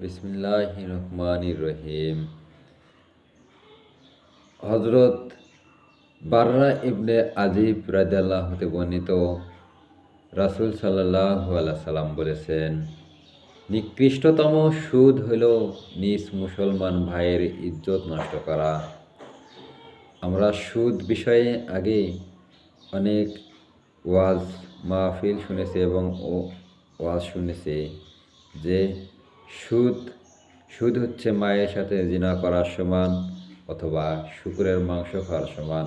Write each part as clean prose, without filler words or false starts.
বিসমিল্লাহির রহমানির রহিম। হযরত বাররা ইবনে আজিব রাদিয়াল্লাহু হতে বর্ণিত, রাসূল সাল্লাল্লাহু আলাইহি সাল্লাম বলেছেন, নিকৃষ্টতম সুদ হইল নিজ মুসলমান ভাইয়ের ইজ্জত নষ্ট করা। আমরা সুদ বিষয়ে আগে অনেক ওয়াজ মাহফিল শুনেছি এবং ওয়াজ শুনেছি যে সুদ হচ্ছে মায়ের সাথে জিনা করার সমান অথবা শূকরের মাংস খাওয়ার সমান।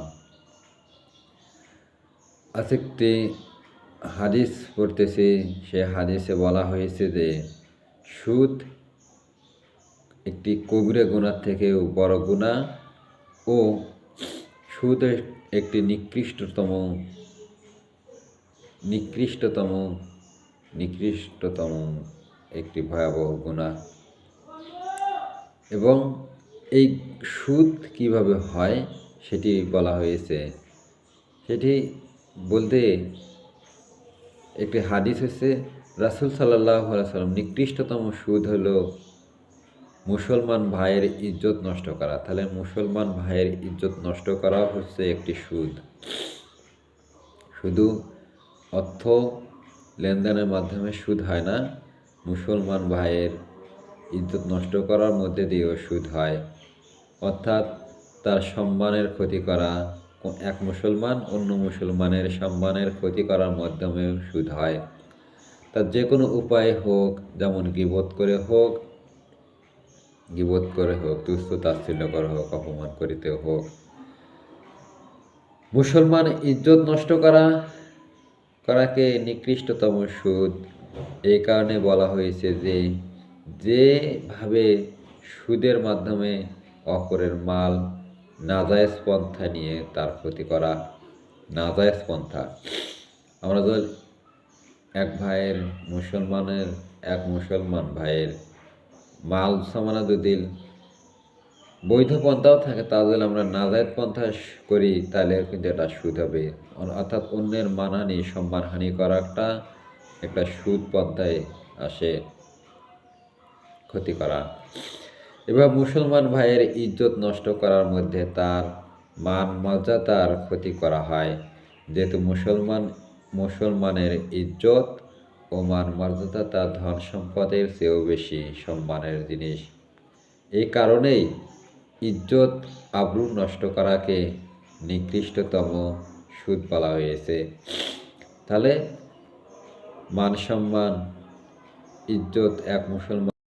আজ একটি হাদিস পড়তেছি, সে হাদিসে বলা হয়েছে যে সুদ একটি কবিরা গুনাহ থেকেও বড় গুনাহ ও সুদ একটি নিকৃষ্টতম একটি ভয়াবহ গুনাহ। এবং এই সুদ কিভাবে হয় সেটি বলা হয়েছে। সেটি বলতে একটি হাদিস হচ্ছে, রাসূল সাল্লাল্লাহু আলাইহি সাল্লাম, নিকৃষ্টতম সুদ হলো মুসলমান ভাইয়ের ইজ্জত নষ্ট করা। তাহলে মুসলমান ভাইয়ের ইজ্জত নষ্ট করা হচ্ছে একটি সুদ। শুধু অর্থ লেনদেনের মাধ্যমে সুদ হয় না, মুসলমান ভাইয়ের ইজ্জত নষ্ট করার মধ্যে দিয়েও সুদ হয়। অর্থাৎ তার সম্মানের ক্ষতি করা, এক মুসলমান অন্য মুসলমানের সম্মানের ক্ষতি করার মাধ্যমেও সুদ হয়। তার যে কোনো উপায় হোক, যেমন গীবত করে হোক, তুচ্ছ তাচ্ছিল্য করে হোক, অপমান করিতে হোক, মুসলমান ইজ্জত নষ্ট করাকে নিকৃষ্টতম সুদ। এই কারণে বলা হয়েছে যে যেভাবে সুদের মাধ্যমে অপরের মাল নাজায়েজ পন্থা নিয়ে তার ক্ষতি করা, নাজায়েজ পন্থা। আমরা যদি এক মুসলমান ভাইয়ের মাল সামানা যদি বৈধ পন্থাও থাকে, তা যদি আমরা নাজায়েজ পন্থা করি, তাহলে কিন্তু এটা সুদ হবে। অর্থাৎ অন্যের মানহানি, সম্মানহানি করা একটা সুদ পন্থায় আসে, ক্ষতি করা। এবার মুসলমান ভাইয়ের ইজ্জত নষ্ট করার মধ্যে তার মান মর্যাদার ক্ষতি করা হয়, যেহেতু মুসলমানের ইজ্জত ও মান মর্যাদা তার ধন সম্পদের চেয়েও বেশি সম্মানের জিনিস। এই কারণেই ইজ্জত আবরু নষ্ট করাকে নিকৃষ্টতম সুদ বলা হয়েছে। তাহলে মান সম্মান, ইজ্জত এক মুসলমান